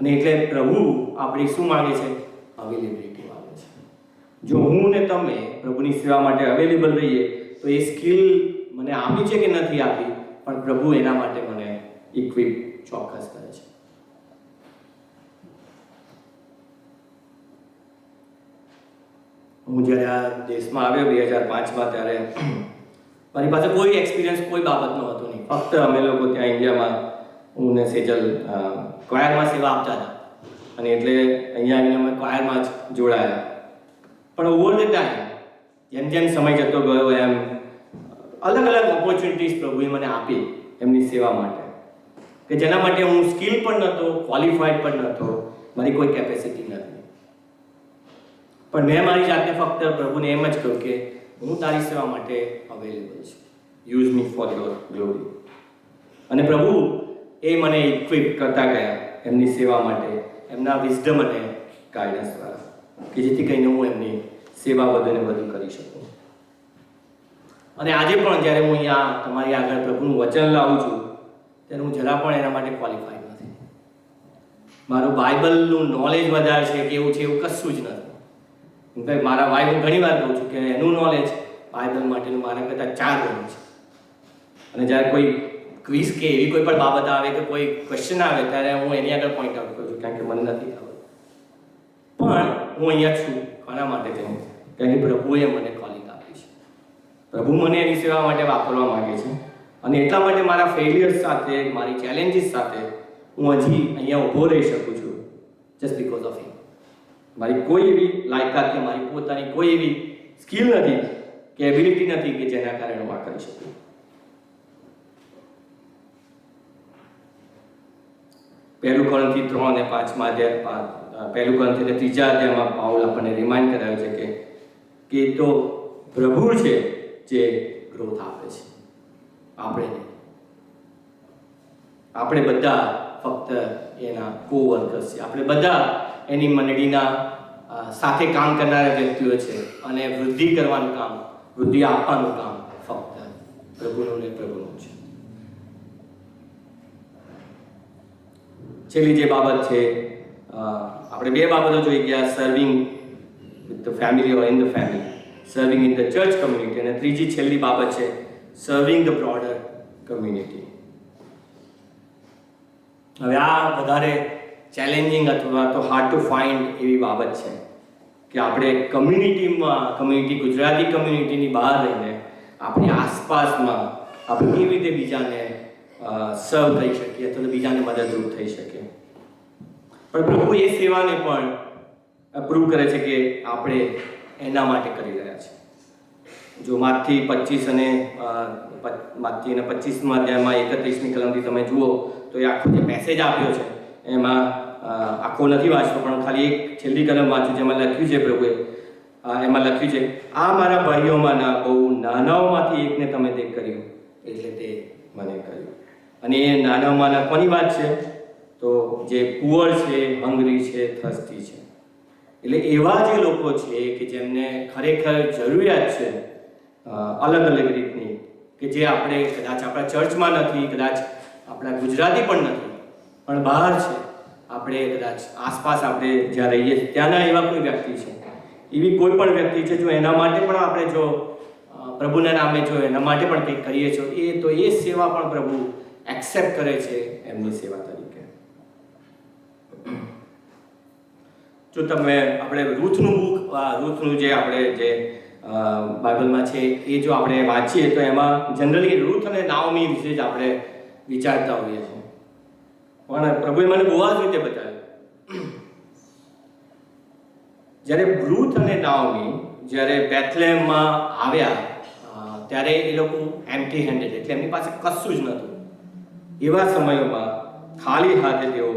અને એટલે પ્રભુ આપણી શું માંગે છે? અવેલેબિલિટી માંગે છે. જો હું ને તમે પ્રભુની સેવા માટે અવેલેબલ રહીએ તો એ સ્કિલ મને આપી છે કે નથી આપી, પણ પ્રભુ એના માટે મને ઇક્વિપ ચોક્કસ કરે છે. હું જ્યારે આ દેશમાં આવ્યો 2005માં, ત્યારે મારી પાસે કોઈ એક્સપિરિયન્સ કોઈ બાબતનો હતો નહીં. ફક્ત અમે લોકો ત્યાં ઇન્ડિયામાં હું ને સેજલ ક્વાયરમાં સેવા આપતા હતા અને એટલે અહીંયા આવીને અમે ક્વાયરમાં જ જોડાયા. પણ ઓવર ધ ટાઈમ જેમ જેમ સમય જતો ગયો એમ અલગ અલગ ઓપોર્ચ્યુનિટીઝ પ્રભુએ મને આપી એમની સેવા માટે, કે જેના માટે હું સ્કિલ પણ નહોતો, ક્વોલિફાઈડ પણ નહોતો, મારી કોઈ કેપેસિટી નથી. પણ મેં મારી જાતને ફક્ત પ્રભુને એમ જ કહ્યું કે હું તારી સેવા માટે અવેલેબલ છું, use me for your glory. અને પ્રભુ એ મને ઇક્વિપ કરતા ગયા એમની સેવા માટે, એમના વિઝડમ અને ગાઈડન્સ દ્વારા, કે જેથી કરીને હું એમની સેવા વધુ ને વધુ કરી શકું. અને આજે પણ જ્યારે હું અહીંયા તમારી આગળ પ્રભુનું વચન લાવું છું ત્યારે હું જરા પણ એના માટે ક્વોલિફાઈડ નથી. મારું બાઇબલનું નોલેજ વધારે છે કે એવું છે એવું કશું જ નથી. ઇનફેક્ટ મારા વાઈફ હું ઘણી વાર કહું છું કે એનું નોલેજ બાઇબલ માટેનું મારા કરતાં 4 ગણું છે. અને જ્યારે કોઈ ક્વિઝ કે એવી કોઈ પણ બાબત આવે કે કોઈ ક્વેશ્ચન આવે ત્યારે હું એની આગળ પોઈન્ટ આઉટ કરું છું, કારણ કે મને નથી ખબર. પણ હું અહીંયા છું કોના માટે? તેમ કારણ કે પ્રભુએ મને કોલિંગ આપી છે. પ્રભુ મને એની સેવા માટે વાપરવા માંગે છે. અને એટલા માટે મારા ફેલિયર્સ સાથે, મારી ચેલેન્જીસ સાથે હું હજી અહીંયા ઊભો રહી શકું છું, જસ્ટ બીકોઝ ઓફ હિમ. મારી કોઈ એવી લાયકાત કે મારી પોતાની કોઈ એવી સ્કિલ નથી કે એબિલિટી નથી કે જેના કારણે હું આ કરી શકું. પહેલું કોરિન્થી 3 અને 5માં અધ્યાય, પહેલું કોરિન્થી 3 અધ્યાયમાં પાઉલ આપણને રિમાઇન્ડ કરાવે છે કે તો પ્રભુ છે જે ગ્રોથ આપે છે, આપણે નહીં. આપણે બધા ફક્ત એના કોવર્કર્સ છે, આપણે બધા એની મંડળીના સાથે કામ કરનારા વ્યક્તિઓ છે. અને વૃદ્ધિ કરવાનું કામ, વૃદ્ધિ આપવાનું કામ ફક્ત પ્રભુનું ને પ્રભુનું છે. છેલ્લી જે બાબત છે, આપણે 2 બાબતો જોઈ ગયા, serving with the family or in the family, serving in the church community. અને ત્રીજી છેલ્લી બાબત છે સર્વિંગ ધ બ્રોડર કમ્યુનિટી. હવે આ વધારે ચેલેન્જિંગ અથવા તો હાર્ડ ટુ ફાઇન્ડ એવી બાબત છે કે આપણે કમ્યુનિટી ગુજરાતી કમ્યુનિટીની બહાર રહીને આપણી આસપાસમાં આપણે કેવી રીતે બીજાને સર્વ કરી શકીએ અથવા તો બીજાને મદદરૂપ થઈ શકીએ. પણ પ્રભુ એ સેવાને પણ પ્રૂવ કરે છે કે આપણે એના માટે કરી રહ્યા છીએ. જો માથી 25 અને 25માં અધ્યાયમાં 31મી કલમથી તમે જુઓ તો એ આખો જે મેસેજ આપ્યો છે એમાં આખો નથી વાંચતો, પણ ખાલી એક છેલ્લી કલમ વાંચું જેમાં લખ્યું છે પ્રભુએ એમાં લખ્યું છે, આ મારા ભાઈઓમાંના બહુ નાનાઓમાંથી એકને તમે તે કર્યું, એટલે તે મને કર્યું. અને એ નાનાઓમાંના કોની વાત છે? તો જે પુઅર છે, હંગરી છે, થર્સ્ટી છે. એટલે એવા જે લોકો છે કે જેમને ખરેખર જરૂરિયાત છે અલગ અલગ રીતની, કે જે આપણે કદાચ આપણા ચર્ચમાં નથી, કદાચ આપણા ગુજરાતી પણ નથી, પણ બહાર છે, આપણે કદાચ આસપાસ આપણે જ્યાં રહીએ છીએ ત્યાંના એવા કોઈ વ્યક્તિ છે, એવી કોઈ પણ વ્યક્તિ છે, જો એના માટે પણ આપણે જો પ્રભુના નામે જો એના માટે પણ કંઈક કરીએ છીએ, તો એ સેવા પણ પ્રભુ એક્સેપ્ટ કરે છે એમની સેવા તરીકે. જો તમે આપણે રૂથનું જે આપણે જે બાઇબલમાં છે એ જો આપણે વાંચીએ તો એમાં જનરલી રૂથ અને નાઓમી વિશે જ આપણે વિચારતા હોઈએ છીએ, પણ પ્રભુએ મને બોઆઝ રીતે બતાવ્યું. જ્યારે રૂથ અને નાઓમી જ્યારે બેથલેહેમમાં આવ્યા ત્યારે એ લોકો એમ્પ્ટી હેન્ડેડ, એટલે એમની પાસે કશું જ નહોતું. એવા સમયોમાં ખાલી હાથે તેઓ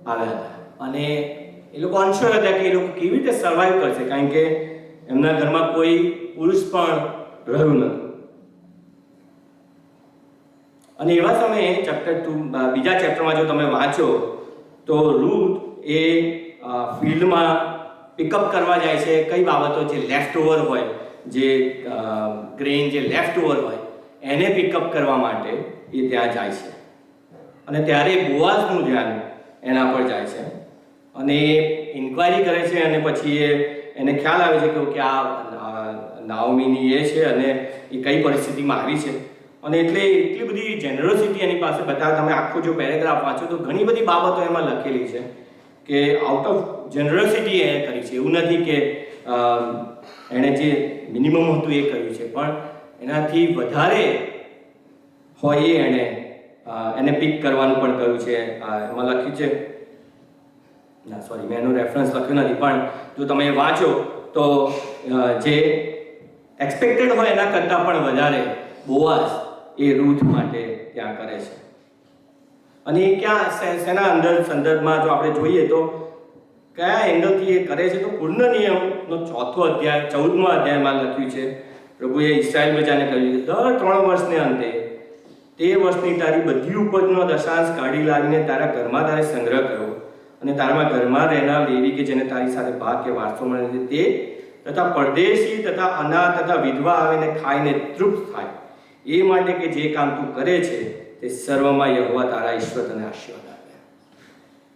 આવ્યા હતા અને એ લોકો અનશ્યોર હતા કે એ લોકો કેવી રીતે સર્વાઈવ કરશે, કારણ કે એમના ઘરમાં કોઈ પુરુષ પણ રહ્યું નહોતું. અને એવા સમયે બીજા ચેપ્ટરમાં જો તમે વાંચો તો રૂથ એ ફિલ્ડમાં પિકઅપ કરવા જાય છે કઈ બાબતો જે લેફ્ટ ઓવર હોય, જે ગ્રેઇન જે લેફ્ટ ઓવર હોય એને પિકઅપ કરવા માટે એ ત્યાં જાય છે. અને ત્યારે બોઆઝનું ધ્યાન એના પર જાય છે અને એ ઇન્ક્વાયરી કરે છે અને પછી એને ખ્યાલ આવે છે કે આ નાઓમીની એ છે અને એ કઈ પરિસ્થિતિમાં આવી છે. અને એટલે એટલી બધી જેનરોસિટી એની પાસે બતાવે. તમે આખો જો પેરેગ્રાફ વાંચો તો ઘણી બધી બાબતો એમાં લખેલી છે કે આઉટ ઓફ જેનરોસિટી એ કરી છે. એવું નથી કે એણે જે મિનિમમ હતું એ કર્યું છે, પણ એનાથી વધારે હોય એને પીક કરવાનું પણ કહ્યું છે. એમાં લખ્યું છે, ના સોરી મેં એનું રેફરન્સ લખ્યું નથી, પણ જો તમે વાંચો તો જે એક્સપેક્ટેડ હોય એના કરતાં પણ વધારે બોઆઝ એ રૂથ માટે ત્યાં કરે છે. અને એ ક્યાં શેના અંદર સંદર્ભમાં જો આપણે જોઈએ તો કયા એંગલથી એ કરે છે, તો પૂર્ણ નિયમનો 4થો અધ્યાય 14મા અધ્યાયમાં લખ્યું છે, પ્રભુએ ઇસ્રાયેલ પ્રજાને કહ્યું કે દર 3 વર્ષને અંતે તે વર્ષની તારી બધી ઉપજનો દશાંશ કાઢી લાવીને તારા ઘરમાં તારે સંગ્રહ કરવો, અને તારા ઘરમાં રહેનાર લેવી કે જેને તારી સાથે ભાગ કે વારસો મળે છે તે તથા પરદેશી તથા અનાથ તથા વિધવા આવીને ખાઈને તૃપ્ત થાય, એ માટે કે જે કામ તું કરે છે તે સર્વમાં યહોવા તારા ઈશ્વર તને આશીર્વાદ આપે.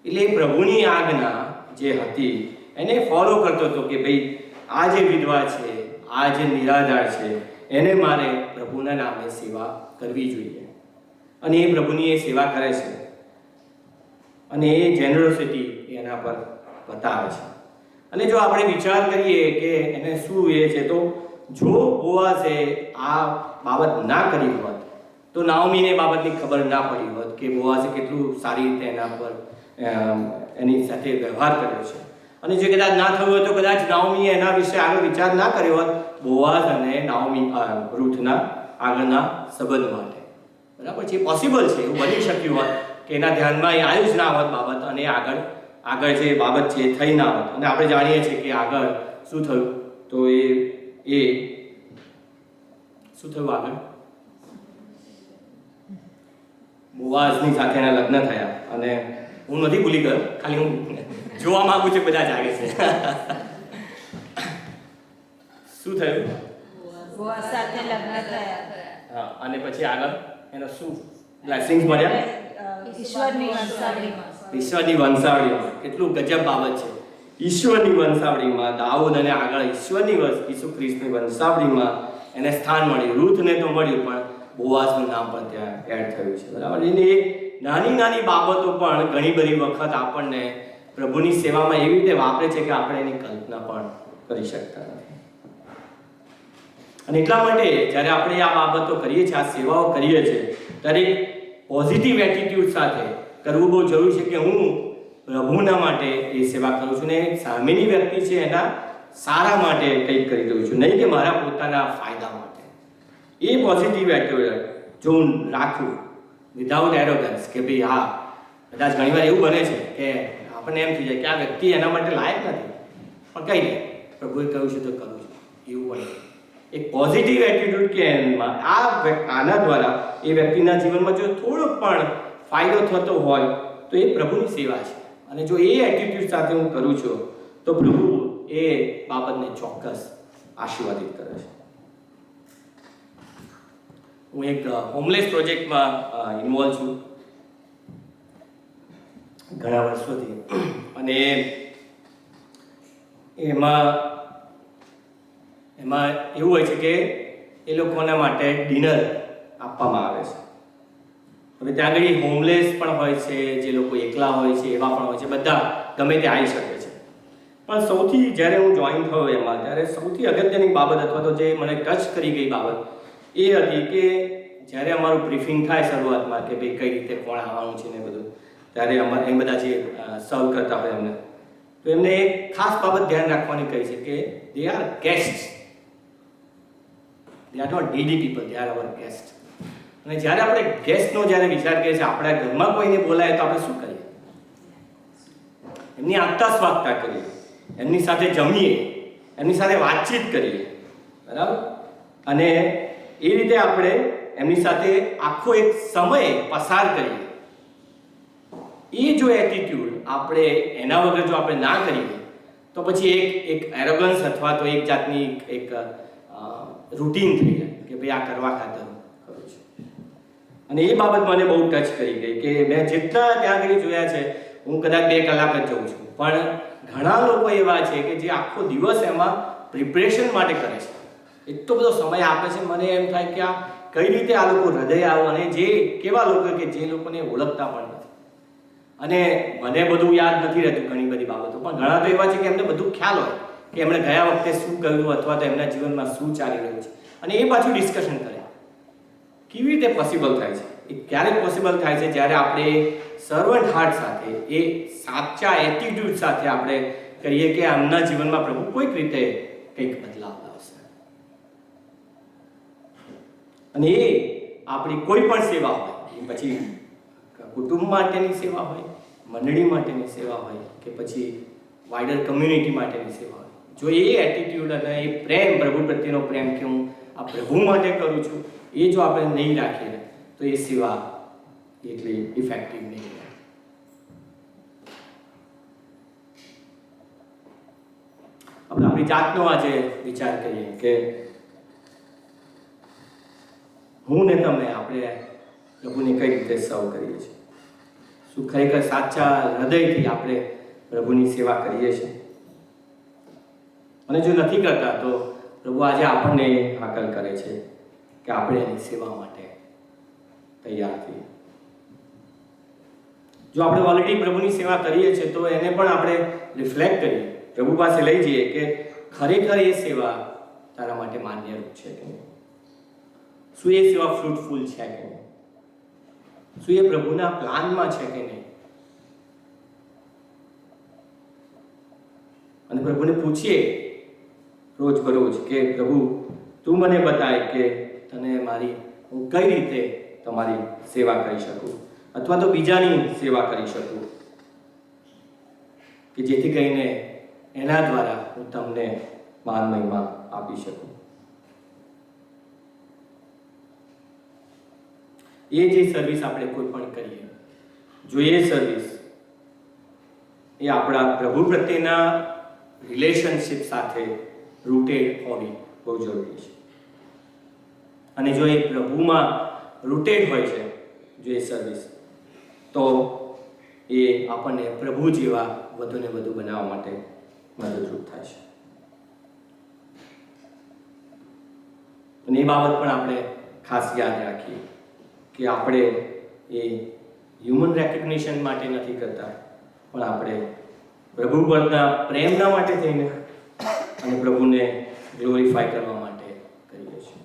એટલે પ્રભુની આજ્ઞા જે હતી એને ફોલો કરતો હતો કે ભાઈ આ જે વિધવા છે, આ જે નિરાધાર છે, એને મારે પ્રભુના નામે સેવા કરવી જોઈએ. અને એ પ્રભુની એ સેવા કરે છે અને એ જેનરોસિટી એના પર બતાવે છે. અને જો આપણે વિચાર કરીએ કે એને શું એ છે, તો જો બોઆઝે આ બાબત ના કરી હોત તો નાઓમીને બાબતની ખબર ના પડી હોત કે બોઆઝે કેટલું સારી રીતે એના પર એની સાથે વ્યવહાર કર્યો છે. અને જે કદાચ ના થયું હોય તો કદાચ નાઓમીએ એના વિશે આગળ વિચાર ના કર્યો હોત બોઆઝ અને નાઓમી રૂથના આગળના સંબંધ માટે. બરાબર છે, પોસિબલ છે, એવું બની શક્યું હોત કે એના ધ્યાનમાં એ આવ્યું જ ના હોત બાબત, અને આગળ જે બાબત છે એ થઈ ના હોત. અને આપણે જાણીએ છીએ કે આગળ શું થયું, તો એ શું થયું આગળ? બોઆઝની સાથે એના લગ્ન થયા. અને હું નથી ભૂલી ગયો, ખાલી હું જોવા માંગુ છું, બધા જાગે છે. શું થયું? બોઆઝ સાથે લગ્ન થયા. હા, અને પછી આગળ એનો શું બ્લેસિંગ્સ મળ્યા? ઈશ્વરની વંશાવળીમાં. ઈશ્વરની વંશાવળીમાં. કેટલું ગજબ બાબત છે. ઈશ્વરની વંશાવળીમાં દાઉદ અને આગળ ઈસુ ખ્રિસ્તની વંશાવળીમાં એને સ્થાન મળ્યું. રૂથને તો મળ્યું, પણ બોઆઝનું નામ પણ ત્યાં એડ થયું છે. બરાબર. એટલે એ નાની બાબતો પણ ઘણી બધી વખત આપણને પ્રભુની સેવામાં એવી રીતે વાપરે છે કે આપણે એની કલ્પના પણ કરી શકતા નથી. અને એટલા માટે જ્યારે આપણે આ બાબતો કરીએ છીએ, આ સેવાઓ કરીએ છીએ, ત્યારે પોઝિટિવ એટીટ્યુડ સાથે કરવું બહુ જરૂરી છે કે હું પ્રભુના માટે એ સેવા કરું છું ને સામેની વ્યક્તિ છે એના સારા માટે કંઈક કરી રહ્યું છું, નહીં કે મારા પોતાના ફાયદા માટે. એ પોઝિટિવ એટીટ્યુડ જો હું રાખું વિધાઉટ એરોગન્સ કે ભાઈ હા, કદાચ ઘણીવાર એવું બને છે કે આપણને એમ થઈ જાય કે આ વ્યક્તિ એના માટે લાયક નથી, પણ કંઈ નહીં, પ્રભુએ કહ્યું છે તો કરું છું, એવું પણ નહીં. એક પોઝિટિવ એટીટ્યુડ કે એમાં આના દ્વારા એ વ્યક્તિના જીવનમાં જો થોડો પણ ફાયદો થતો હોય તો એ પ્રભુની સેવા છે. અને જો એ એટીટ્યુડ સાથે હું કરું છું તો પ્રભુ એ બાબતને ચોક્કસ આશીર્વાદિત કરે છે. હું એક હોમલેસ પ્રોજેક્ટમાં ઇન્વોલ્વ છું ઘણા વર્ષોથી, અને એમાં એવું હોય છે કે એ લોકોના માટે ડિનર આપવામાં આવે છે. હવે ત્યાં આગળ હોમલેસ પણ હોય છે, જે લોકો એકલા હોય છે એવા પણ હોય છે, બધા ગમે તે આવી શકે છે. પણ સૌથી જ્યારે હું જોઈન થયો એમાં ત્યારે સૌથી અગત્યની બાબત અથવા તો જે મને ટચ કરી ગઈ બાબત એ હતી કે જ્યારે અમારું બ્રીફિંગ થાય શરૂઆતમાં કે ભાઈ કઈ રીતે કોણ આવવાનું છે ને બધું, ત્યારે અમારે એ બધા જે સર્વ કરતા હોય એમને, તો એમને એક ખાસ બાબત ધ્યાન રાખવાની કહી છે કે they are guest, they are not needy people, they are our guest. અને જ્યારે આપણે ગેસ્ટનો જ્યારે વિચાર કરીએ છીએ, આપણા ઘરમાં કોઈને બોલાય તો આપણે શું કરીએ? એમની આગતા સ્વાગતા કરીએ, એમની સાથે જમીએ, એમની સાથે વાતચીત કરીએ, બરાબર? અને એ રીતે આપણે એમની સાથે આખો એક સમય પસાર કરીએ. એ જો એટીટ્યુડ આપણે એના વગર જો આપણે ના કરીએ તો પછી એક એરોગન્સ અથવા તો એક જાતની એક રૂટીન થઈ જાય કે ભાઈ આ કરવા ખાતર કરું છું. અને એ બાબત મને બહુ ટચ કરી ગઈ કે મેં જેટલા ત્યાં આગળ જોયા છે, હું કદાચ 2 કલાક જ જઉં છું, પણ ઘણા લોકો એવા છે કે જે આખો દિવસ એમાં પ્રિપરેશન માટે કરે છે, એટલો બધો સમય આપે છે. મને એમ થાય કે આ કઈ રીતે આ લોકો હૃદય આવો, અને જે કેવા લોકો કે જે લોકોને ઓળખતા પણ નથી. અને મને બધું યાદ નથી રહેતું ઘણી બધી બાબતો, પણ ઘણા તો એવા છે કે એમને બધું ખ્યાલ હોય કે એમણે ગયા વખતે શું કર્યું અથવા તો એમના જીવનમાં શું ચાલી રહ્યું છે, અને એ પાછું ડિસ્કશન કરે. કેવી રીતે પોસિબલ થાય છે? એ ક્યારે પોસિબલ થાય છે? જ્યારે આપણે સર્વન્ટ હાર્ટ સાથે, એ સાચા એટીટ્યુડ સાથે આપણે કહીએ કે આમના જીવનમાં પ્રભુ કોઈક રીતે કંઈક બદલાવ લાવશે. અને એ આપણી કોઈ પણ સેવા હોય, એ પછી કુટુંબ માટેની સેવા હોય, મંડળી માટેની સેવા હોય કે પછી વાઇડર કમ્યુનિટી માટેની સેવા હોય, જો એ એટીટ્યુડ અને એ પ્રેમ, પ્રભુ પ્રત્યેનો પ્રેમ કે હું આ પ્રભુ માટે કરું છું, એ જો આપણે નહીં રાખીએ તો એ સેવા એટલી ઇફેક્ટિવ નહીં રહે. આપણે આપણી જાતનો આજે વિચાર કરીએ કે હું ને તમે આપણે પ્રભુને કઈ રીતે સર્વ કરીએ છીએ. શું ખરેખર સાચા હૃદયથી આપણે પ્રભુની સેવા કરીએ છીએ? અને જો નથી કરતા તો પ્રભુ આજે આપણને હાકલ કરે છે કે આપણે એની સેવા માટે તૈયાર થઈએ. જો આપણે ઓલરેડી પ્રભુની સેવા કરીએ છીએ તો એને પણ આપણે રિફ્લેક્ટ કરીએ, પ્રભુ પાસે લઈ જઈએ કે ખરેખર એ સેવા તારા માટે માન્ય રૂપ છે કે નહીં? શું એ સેવા ફ્રૂટફુલ છે કે નહીં? શું એ પ્રભુના પ્લાનમાં છે કે નહીં? અને પ્રભુને પૂછીએ રોજ બરોજ કે પ્રભુ તું મને બતાય કે તને હું કઈ રીતે તમારી સેવા કરી શકું, અથવા તો બીજાની સેવા કરી શકું, કે જેથી કરીને એના દ્વારા હું તમને માન મહિમા આપી શકું. એ જે સર્વિસ આપણે કોઈ પણ કરીએ, જો એ સર્વિસ એ આપણા પ્રભુ પ્રત્યેના રિલેશનશિપ સાથે રૂટેડ હોવી બહુ જરૂરી છે. અને જો એ પ્રભુમાં રૂટેડ હોય છે, જો એ સર્વિસ, તો એ આપણને પ્રભુ જેવા વધુને વધુ બનાવવા માટે મદદરૂપ થાય છે. અને એ બાબત પણ આપણે ખાસ યાદ રાખીએ કે આપણે એ હ્યુમન રેકગ્નિશન માટે નથી કરતા, પણ આપણે પ્રભુ પરના પ્રેમના માટે થઈને અને પ્રભુને ગ્લોરીફાય કરવા માટે કરીએ છીએ.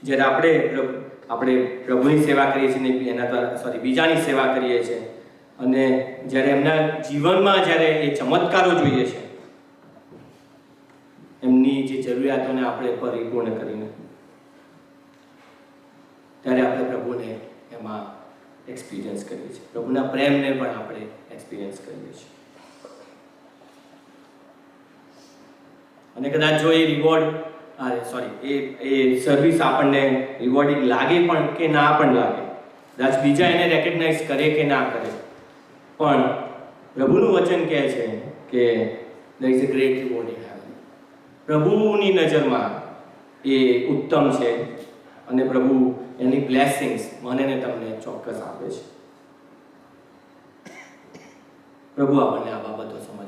જ્યારે આપણે પ્રભુની સેવા કરીએ છીએ એના દ્વારા બીજાની સેવા કરીએ છીએ, અને જ્યારે એમના જીવનમાં જ્યારે એ ચમત્કારો જોઈએ છે, એમની જે જરૂરિયાતોને આપણે પરિપૂર્ણ કરીને, ત્યારે આપણે પ્રભુને એમાં એક્સપિરિયન્સ કરીએ છીએ, પ્રભુના પ્રેમને પણ આપણે એક્સપિરિયન્સ કરીએ છીએ. અને કદાચ જો એ એ સર્વિસ આપણને રિવોર્ડિંગ લાગે પણ કે ના પણ લાગે, કદાચ બીજા એને રેકગ્નાઇઝ કરે કે ના કરે, પણ પ્રભુનું વચન કહે છે કે there is a great reward in heaven. પ્રભુની નજરમાં એ ઉત્તમ છે અને પ્રભુ એની બ્લેસિંગ્સ મને ને તમને ચોક્કસ આપે છે. પ્રભુ આપણને આ બાબતો સમજ